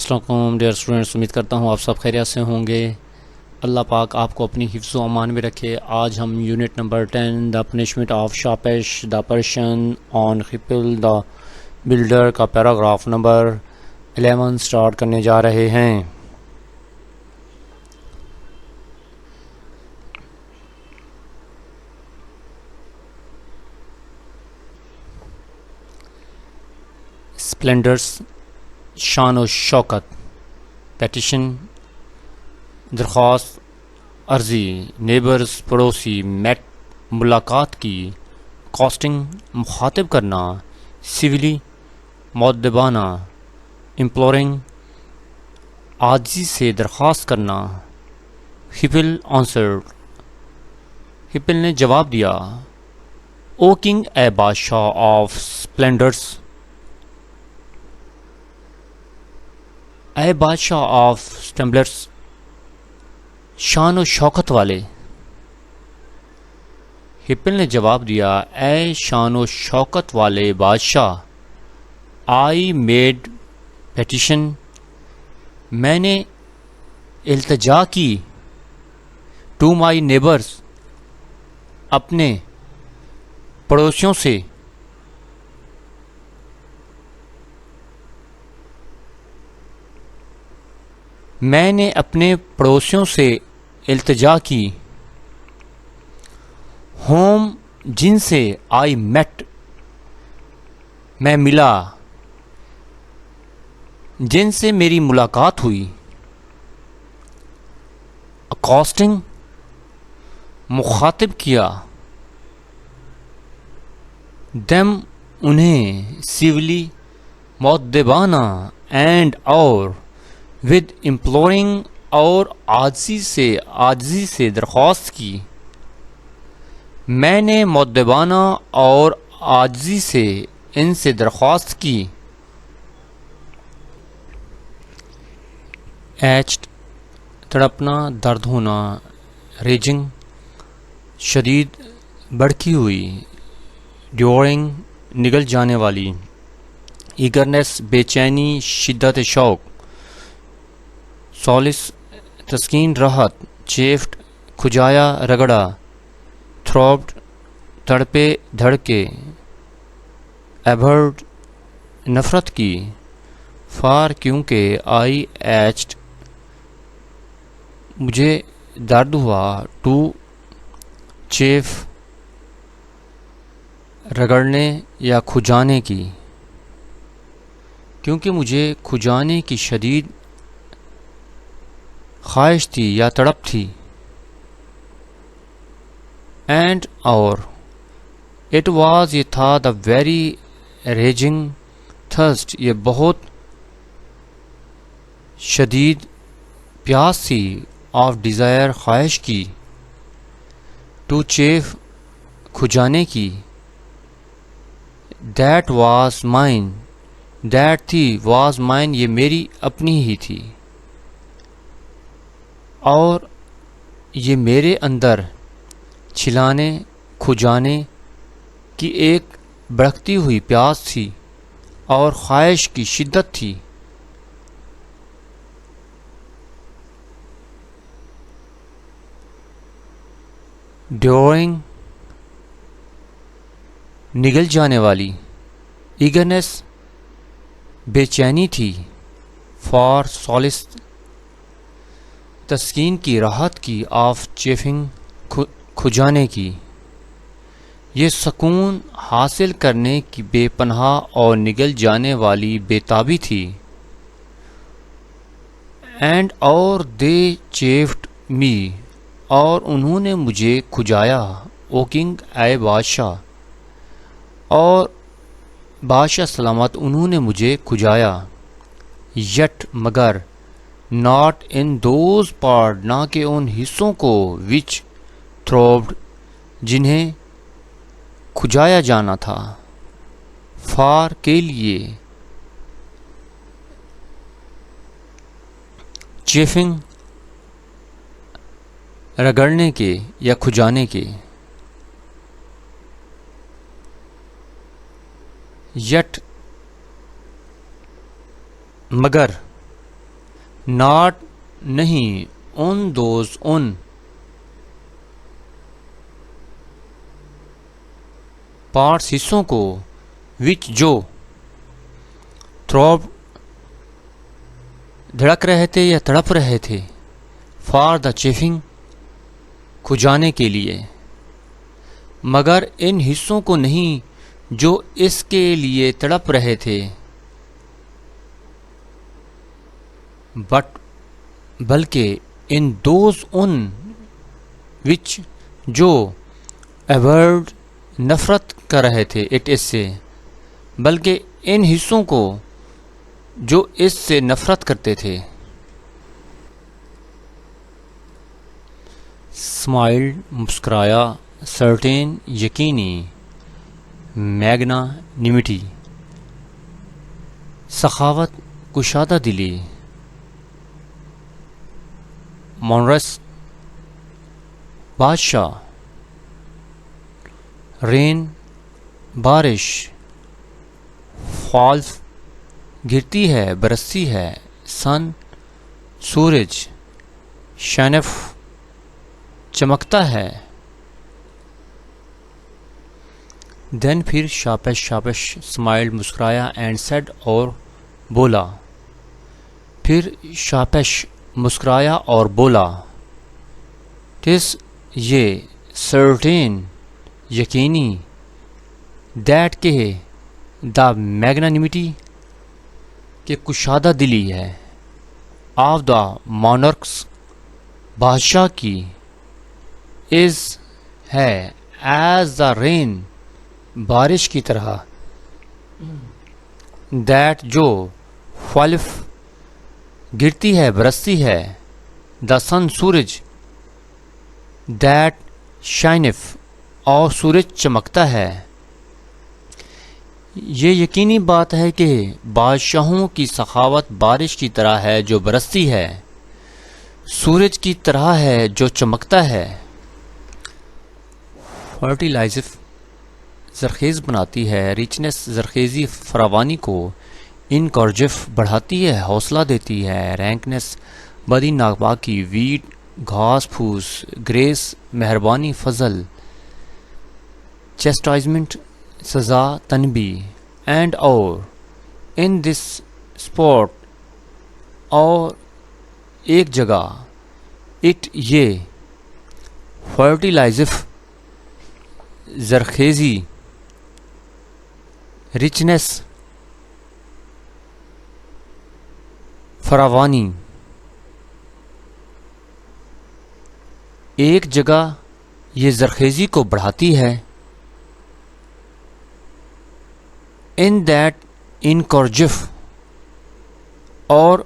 السلام علیکم dear students, امید کرتا ہوں آپ سب خیریت سے ہوں گے۔ اللہ پاک آپ کو اپنی حفظ و امان میں رکھے۔ آج ہم یونٹ نمبر 10 دا پنشمنٹ آف شارپش دا پرشن آن خپل دا بلڈر کا پیراگراف نمبر 11 سٹارٹ کرنے جا رہے ہیں۔ اسپلینڈرس، شان و شوکت، پیٹیشن، درخواست، عرضی، نیبرز، پڑوسی، میٹ، ملاقات کی، کاسٹنگ، مخاطب کرنا، سیولی، مؤدبانہ، امپلورنگ، عاجزی سے درخواست کرنا، ہپل آنسرڈ، ہپل نے جواب دیا، او کنگ، اے بادشاہ آف اسپلینڈرس، اے بادشاہ آف اسٹمبلرس، شان و شوکت والے۔ ہپل نے جواب دیا، اے شان و شوکت والے بادشاہ، آئی میڈ پیٹیشن، میں نے التجا کی، ٹو مائی نیبرز، اپنے پڑوسیوں سے، میں نے اپنے پڑوسیوں سے التجا کی، ہوم، جن سے، آئی میٹ، میں ملا، جن سے میری ملاقات ہوئی، اکاسٹنگ، مخاطب کیا، دیم، انہیں، سیولی، مؤدبانہ، اینڈ، اور، ود امپلورنگ، اور عاجزی سے درخواست کی، میں نے مؤدبانہ اور عاجزی سے ان سے درخواست کی، ایچڈ، تڑپنا، درد ہونا، ریجنگ، شدید، بڑکی ہوئی، ڈیورنگ، نگل جانے والی، ایگرنیس، بے چینی، شدت شوق، سولس، تسکین، راحت، چیفٹ، کھجایا، رگڑا، تھروبڈ، تڑپے، دھڑکے، ایبھرڈ، نفرت کی، فار، کیونکہ، آئی ایچڈ، مجھے درد ہوا، ٹو، چیف، رگڑنے یا کھجانے کی، کیونکہ مجھے کھجانے کی شدید خواہش تھی یا تڑپ تھی، اینڈ، اور، اٹ واز، یہ تھا، دا ویری ریجنگ تھرسٹ، یہ بہت شدید پیاس تھی، آف ڈیزائر، خواہش کی، ٹو چیف، کھجانے کی، دیٹ واز مائن، دیٹ تھی، واز مائن، یہ میری اپنی ہی تھی، اور یہ میرے اندر چھلانے، کھجانے کی ایک بڑھتی ہوئی پیاس تھی اور خواہش کی شدت تھی۔ ڈیورنگ، نگل جانے والی، ایگرنیس، بے چینی تھی، فار، سولس، تسکین کی، راحت کی، آف، چیفنگ، کھجانے کی، یہ سکون حاصل کرنے کی بے پناہ اور نگل جانے والی بے تابی تھی، اینڈ، اور، دے چیفڈ می، اور انہوں نے مجھے کھجایا، او کنگ، اے بادشاہ، اور بادشاہ سلامت، انہوں نے مجھے کھجایا، یٹ، مگر، ناٹ ان دوز پارٹ، نہ کہ ان حصوں کو، وچ، تھروبڈ، جنہیں کھجایا جانا تھا، فار، کے لیے، چیفنگ، رگڑنے کے یا کھجانے کے، یٹ، مگر، ناٹ نہیں، ان دوز ان پارٹس حصوں کو، وچ جو تھروب دھڑک رہے تھے یا تڑپ رہے تھے، فار دا چیفنگ کھجانے کے لیے، مگر ان حصوں کو نہیں جو اس کے لیے تڑپ رہے تھے، بٹ بلکہ ان دوز ان وچ جو ایورڈ نفرت کر رہے تھے، اٹ اس سے، بلکہ ان حصوں کو جو اس سے نفرت کرتے تھے. اسمائلڈ مسکرایا، سرٹین یقینی، میگنا نمٹی سخاوت کشادہ دلی، مونرس بادشاہ، رین بارش، فالز گرتی ہے برستی ہے، سن سورج، شینف چمکتا ہے. دین پھر شاپش شاپش اسمائلڈ مسکرایا، اینڈ سیڈ اور بولا، پھر شاپش مسکرایا اور بولا، ٹس یہ، سرٹین یقینی، دیٹ کہ دا میگنانیمیٹی کہ کشادہ دلی ہے، آف دا مونرکس بادشاہ کی، از ہے، ایز دا رین بارش کی طرح، دیٹ جو فالف گرتی ہے برستی ہے، دا سن سورج، دیٹ شائنف اور سورج چمکتا ہے. یہ یقینی بات ہے کہ بادشاہوں کی سخاوت بارش کی طرح ہے جو برستی ہے، سورج کی طرح ہے جو چمکتا ہے. فرٹیلائزف زرخیز بناتی ہے، ریچنس زرخیزی فراوانی کو، انکارجف بڑھاتی ہے، حوصلہ دیتی ہے، رینکنس بدی ناپاکی، ویٹ گھاس پھوس، گریس مہربانی فضل، چیسٹائزمنٹ سزا تنبیہ، اینڈ اور، ان دس اسپاٹ اور ایک جگہ، اٹ یہ، فرٹیلائزف زرخیزی، رچنس فراوانی، ایک جگہ یہ زرخیزی کو بڑھاتی ہے، ان دیٹ انکارجف اور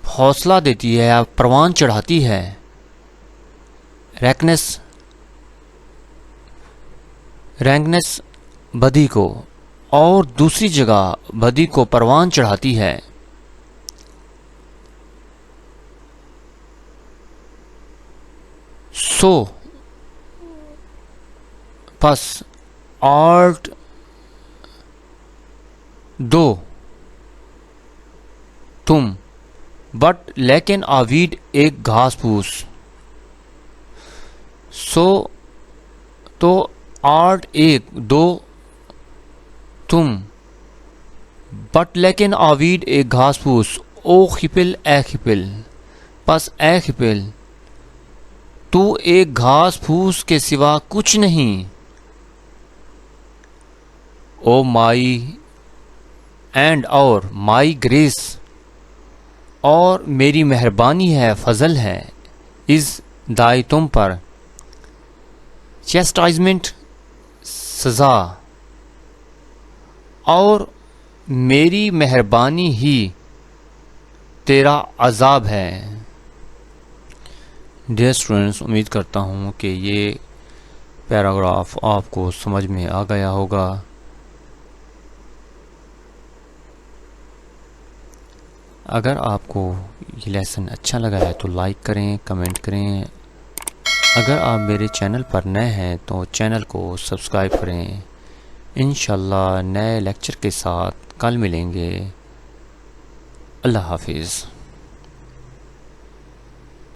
حوصلہ دیتی ہے، پروان چڑھاتی ہے، رینکنس بدی کو، اور دوسری جگہ بدی کو پروان چڑھاتی ہے. سو پس آرٹ دو تم، بٹ لیکن آویڈ ایک گھاس پھوس، سو تو آرٹ ایک، دو تم، بٹ لیکن آویڈ ایک گھاس پھوس، او خپل اے خپل، پس اے خپل تو ایک گھاس پھوس کے سوا کچھ نہیں. او مائی اینڈ اور، مائی گریس اور میری مہربانی ہے، فضل ہے، از دائی تم پر، چیسٹائزمنٹ سزا، اور میری مہربانی ہی تیرا عذاب ہے. ڈیئر اسٹوڈنٹس، امید کرتا ہوں کہ یہ پیراگراف آپ کو سمجھ میں آ گیا ہوگا. اگر آپ کو یہ لیسن اچھا لگا ہے تو لائک کریں، کمنٹ کریں. اگر آپ میرے چینل پر نئے ہیں تو چینل کو سبسکرائب کریں. انشاءاللہ نئے لیکچر کے ساتھ کل ملیں گے. اللہ حافظ.